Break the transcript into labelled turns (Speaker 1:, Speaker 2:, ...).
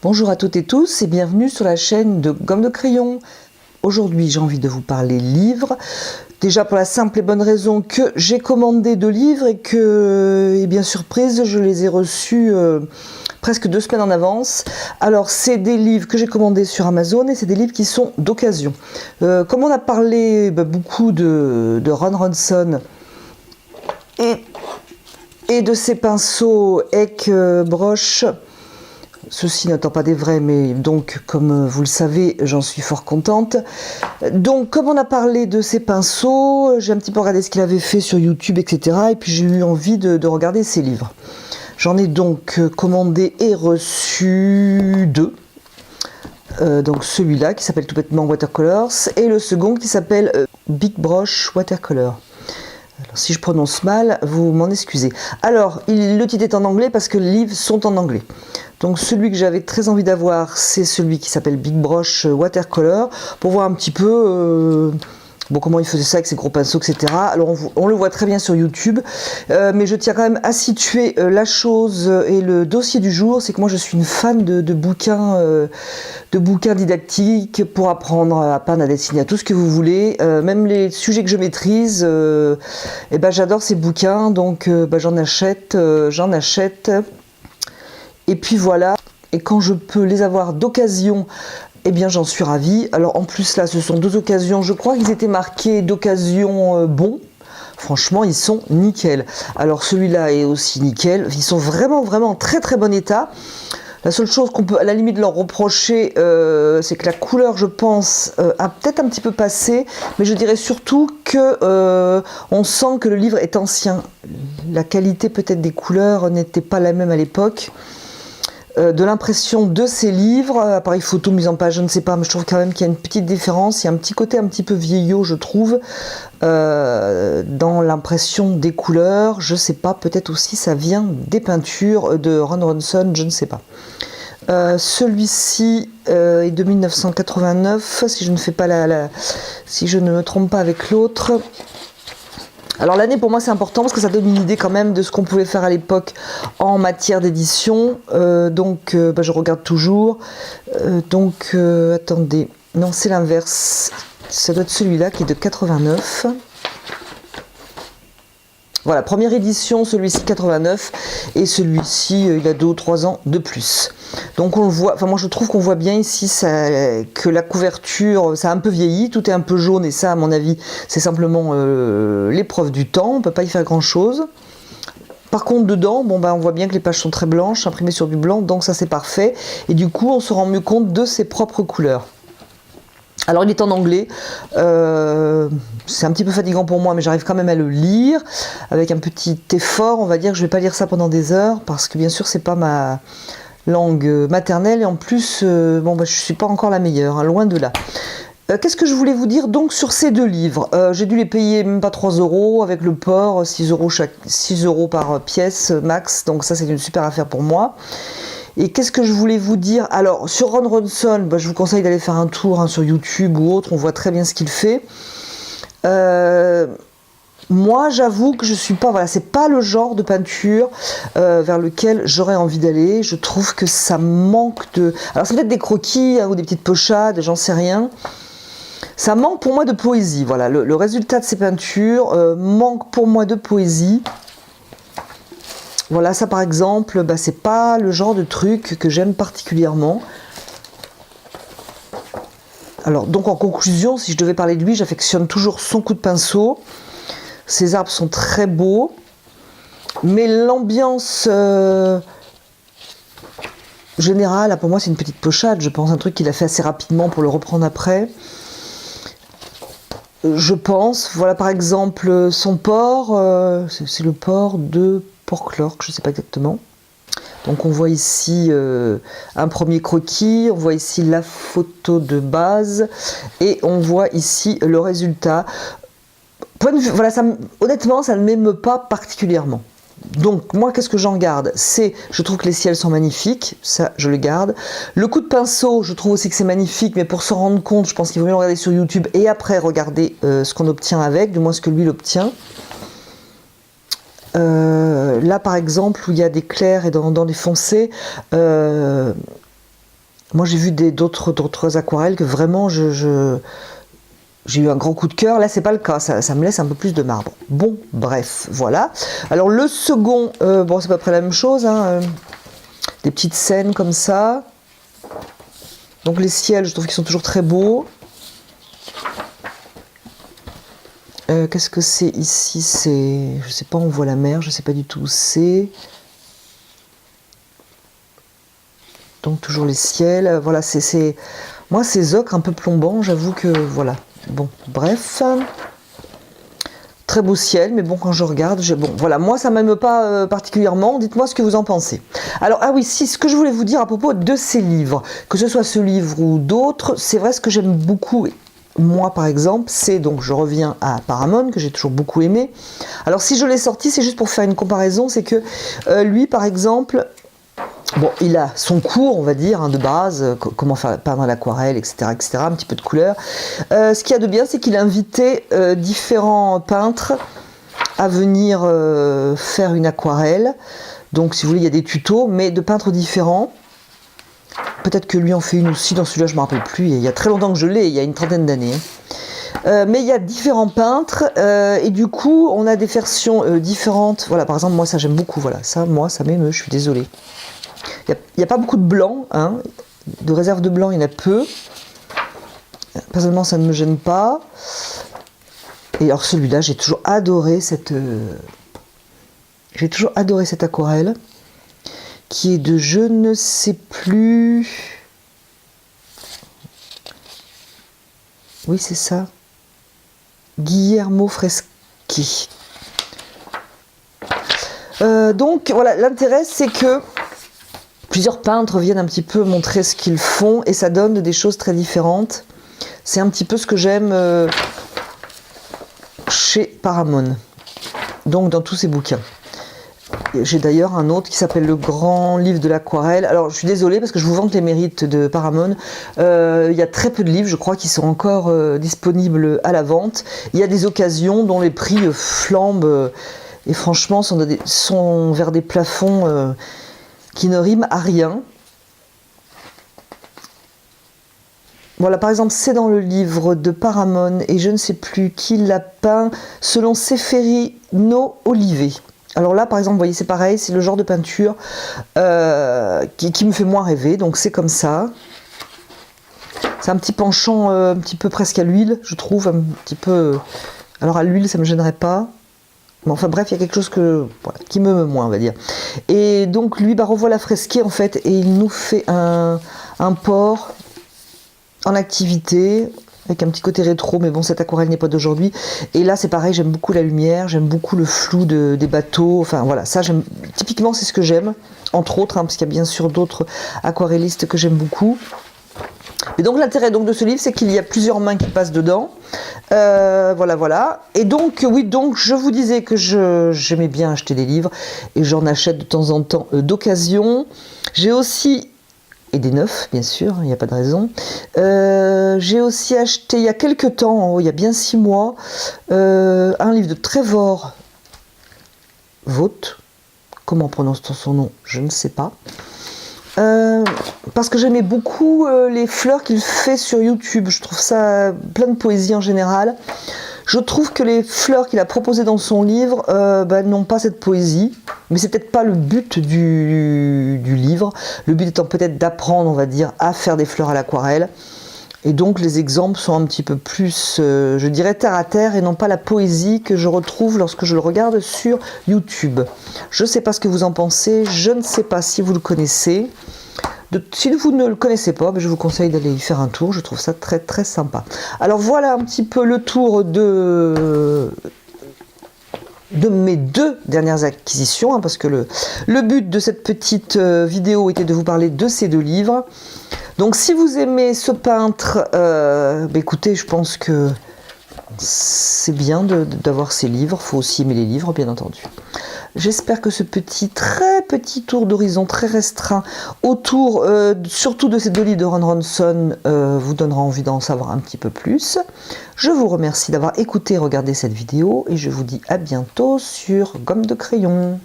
Speaker 1: Bonjour à toutes et tous et bienvenue sur la chaîne de Gomme de Crayon. Aujourd'hui j'ai envie de vous parler livres. Déjà pour la simple et bonne raison que j'ai commandé 2 livres et que, et bien surprise, je les ai reçus presque 2 semaines en avance. Alors c'est des livres que j'ai commandés sur Amazon et c'est des livres qui sont d'occasion. Comme on a parlé beaucoup de Ron Ronson et de ses pinceaux Eck Broch, ceci n'étant pas des vrais, mais donc, comme vous le savez, j'en suis fort contente. Donc, comme on a parlé de ces pinceaux, j'ai un petit peu regardé ce qu'il avait fait sur YouTube, etc. Et puis, j'ai eu envie de regarder ses livres. J'en ai donc commandé et reçu 2. Donc, celui-là, qui s'appelle tout bêtement Watercolors, et le second, qui s'appelle Big Broch Watercolor. Alors, si je prononce mal, vous m'en excusez. Alors, le titre est en anglais parce que les livres sont en anglais. Donc celui que j'avais très envie d'avoir, c'est celui qui s'appelle Big Broch Watercolor, pour voir un petit peu comment il faisait ça avec ses gros pinceaux, etc. Alors on le voit très bien sur YouTube, mais je tiens quand même à situer la chose et le dossier du jour, c'est que moi je suis une fan de bouquins didactiques pour apprendre à peindre, à dessiner, à tout ce que vous voulez, même les sujets que je maîtrise, j'adore ces bouquins, donc j'en achète. Et puis voilà, et quand je peux les avoir d'occasion, eh bien j'en suis ravie. Alors en plus là, ce sont 2 occasions, je crois qu'ils étaient marqués d'occasion bon. Franchement, ils sont nickel. Alors celui-là est aussi nickel, ils sont vraiment en très bon état. La seule chose qu'on peut à la limite leur reprocher, c'est que la couleur, je pense, a peut-être un petit peu passé, mais je dirais surtout que on sent que le livre est ancien. La qualité peut-être des couleurs n'était pas la même à l'époque. De l'impression de ces livres, appareil photo, mise en page, je ne sais pas, mais je trouve quand même qu'il y a une petite différence, il y a un petit côté un petit peu vieillot, je trouve, dans l'impression des couleurs. Je ne sais pas, peut-être aussi ça vient des peintures de Ron Ronson, je ne sais pas. Celui-ci est de 1989, si je ne fais pas si je ne me trompe pas avec l'autre. Alors l'année pour moi c'est important parce que ça donne une idée quand même de ce qu'on pouvait faire à l'époque en matière d'édition. Je regarde toujours. Attendez, non c'est l'inverse. Ça doit être celui-là qui est de 89. Voilà, première édition, celui-ci 89 et celui-ci il a 2 ou 3 ans de plus. Donc on le voit, moi je trouve qu'on voit bien ici que la couverture, ça a un peu vieilli, tout est un peu jaune et ça à mon avis c'est simplement l'épreuve du temps, on ne peut pas y faire grand chose. Par contre dedans, on voit bien que les pages sont très blanches, imprimées sur du blanc, donc ça c'est parfait. Et du coup on se rend mieux compte de ses propres couleurs. Alors il est en anglais, c'est un petit peu fatigant pour moi mais j'arrive quand même à le lire avec un petit effort, on va dire. Je vais pas lire ça pendant des heures parce que bien sûr c'est pas ma langue maternelle et en plus je suis pas encore la meilleure, hein, loin de là. Qu'est-ce que je voulais vous dire donc sur ces 2 livres? J'ai dû les payer même pas 3 € avec le port, 6 € par pièce max, donc ça c'est une super affaire pour moi. Et qu'est-ce que je voulais vous dire? Alors, sur Ron Ronson, je vous conseille d'aller faire un tour sur YouTube ou autre, on voit très bien ce qu'il fait. Moi, j'avoue que je suis pas, c'est pas le genre de peinture vers lequel j'aurais envie d'aller. Je trouve que ça manque de... Alors, c'est peut-être des croquis ou des petites pochades, j'en sais rien. Ça manque pour moi de poésie, voilà. Le résultat de ces peintures manque pour moi de poésie. Voilà, ça par exemple, c'est pas le genre de truc que j'aime particulièrement. Alors, donc en conclusion, si je devais parler de lui, j'affectionne toujours son coup de pinceau. Ses arbres sont très beaux. Mais l'ambiance générale, pour moi, c'est une petite pochade. Je pense un truc qu'il a fait assez rapidement pour le reprendre après. Je pense, voilà par exemple, son port, c'est le port de Port-Clorc, je ne sais pas exactement. Donc on voit ici un premier croquis, on voit ici la photo de base et on voit ici le résultat. Point de vue, voilà, honnêtement ça ne m'émeut pas particulièrement. Donc moi qu'est-ce que j'en garde? Je trouve que les ciels sont magnifiques, ça je le garde. Le coup de pinceau, je trouve aussi que c'est magnifique, mais pour s'en rendre compte, je pense qu'il vaut mieux le regarder sur YouTube et après regarder ce qu'on obtient avec, du moins ce que lui il obtient. Là par exemple où il y a des clairs et dans les foncés, Moi j'ai vu d'autres aquarelles que vraiment j'ai eu un grand coup de cœur. Là c'est pas le cas, ça me laisse un peu plus de marbre. Bon, bref, voilà. Alors le second, bon c'est à peu près la même chose, hein, des petites scènes comme ça. Donc les ciels, je trouve qu'ils sont toujours très beaux. Qu'est-ce que c'est ici? C'est, je sais pas, on voit la mer, je sais pas du tout où c'est. Donc toujours les ciels, voilà, moi ces ocres un peu plombants, j'avoue que voilà. Bon, bref, très beau ciel, mais bon quand je regarde, bon voilà, moi ça m'aime pas particulièrement. Dites-moi ce que vous en pensez. Alors ah oui, si, ce que je voulais vous dire à propos de ces livres, que ce soit ce livre ou d'autres, c'est vrai ce que j'aime beaucoup. Moi par exemple, c'est donc je reviens à Paramount que j'ai toujours beaucoup aimé. Alors si je l'ai sorti, c'est juste pour faire une comparaison, c'est que lui par exemple, bon, il a son cours, on va dire, hein, de base, comment faire peindre à l'aquarelle, etc., etc., un petit peu de couleur. Ce qu'il y a de bien, c'est qu'il a invité différents peintres à venir faire une aquarelle. Donc, si vous voulez, il y a des tutos, mais de peintres différents. Peut-être que lui en fait une aussi, dans celui-là, je ne me rappelle plus. Il y a très longtemps que je l'ai, il y a une trentaine d'années. Mais il y a différents peintres et du coup on a des versions différentes. Voilà, par exemple moi ça j'aime beaucoup, voilà, ça moi ça m'émeut, je suis désolée. Il n'y a pas beaucoup de blanc, hein. De réserve de blanc il y en a peu. Personnellement ça ne me gêne pas. Et alors celui-là j'ai toujours adoré cette aquarelle qui est de je ne sais plus. Oui c'est ça. Guillermo Freschi. Donc voilà, l'intérêt c'est que plusieurs peintres viennent un petit peu montrer ce qu'ils font et ça donne des choses très différentes. C'est un petit peu ce que j'aime chez Paramount, donc dans tous ces bouquins. J'ai d'ailleurs un autre qui s'appelle Le Grand Livre de l'Aquarelle. Alors je suis désolée parce que je vous vante les mérites de Paramount. Il y a très peu de livres, je crois, qui sont encore disponibles à la vente. Il y a des occasions dont les prix flambent et franchement sont vers des plafonds qui ne riment à rien. Voilà, par exemple, c'est dans le livre de Paramount et je ne sais plus qui l'a peint selon Seferino Olivet. Alors là, par exemple, vous voyez, c'est pareil, c'est le genre de peinture qui me fait moins rêver, donc c'est comme ça. C'est un petit penchant un petit peu presque à l'huile, je trouve, un petit peu... Alors à l'huile, ça ne me gênerait pas. Mais enfin bref, il y a quelque chose voilà, qui me meut moins, on va dire. Et donc lui, revoilà Freschi, en fait, et il nous fait un port en activité, avec un petit côté rétro, mais bon, cette aquarelle n'est pas d'aujourd'hui. Et là, c'est pareil, j'aime beaucoup la lumière, j'aime beaucoup le flou des bateaux. Enfin, voilà, ça, j'aime. Typiquement, c'est ce que j'aime, entre autres, hein, parce qu'il y a bien sûr d'autres aquarellistes que j'aime beaucoup. Et donc, l'intérêt de ce livre, c'est qu'il y a plusieurs mains qui passent dedans. Voilà. Et donc, oui, donc, je vous disais que j'aimais bien acheter des livres, et j'en achète de temps en temps d'occasion. J'ai aussi... Et des neufs, bien sûr, il n'y a pas de raison. J'ai aussi acheté, il y a quelques temps, il y a bien 6 mois, un livre de Trevor Vogt. Comment prononce-t-on son nom? Je ne sais pas. Parce que j'aimais beaucoup les fleurs qu'il fait sur YouTube. Je trouve ça plein de poésie en général. Je trouve que les fleurs qu'il a proposées dans son livre n'ont pas cette poésie, mais c'est peut-être pas le but du livre. Le but étant peut-être d'apprendre, on va dire, à faire des fleurs à l'aquarelle. Et donc les exemples sont un petit peu plus, je dirais, terre à terre et non pas la poésie que je retrouve lorsque je le regarde sur YouTube. Je ne sais pas ce que vous en pensez, je ne sais pas si vous le connaissez. Si vous ne le connaissez pas, je vous conseille d'aller y faire un tour, je trouve ça très très sympa. Alors voilà un petit peu le tour de mes 2 dernières acquisitions, hein, parce que le but de cette petite vidéo était de vous parler de ces 2 livres. Donc si vous aimez ce peintre, écoutez, je pense que c'est bien d'avoir ces livres, il faut aussi aimer les livres, bien entendu. J'espère que ce très petit tour d'horizon très restreint autour surtout de ces 2 livres de Ron Ronson vous donnera envie d'en savoir un petit peu plus. Je vous remercie d'avoir écouté et regardé cette vidéo et je vous dis à bientôt sur Gomme de Crayon.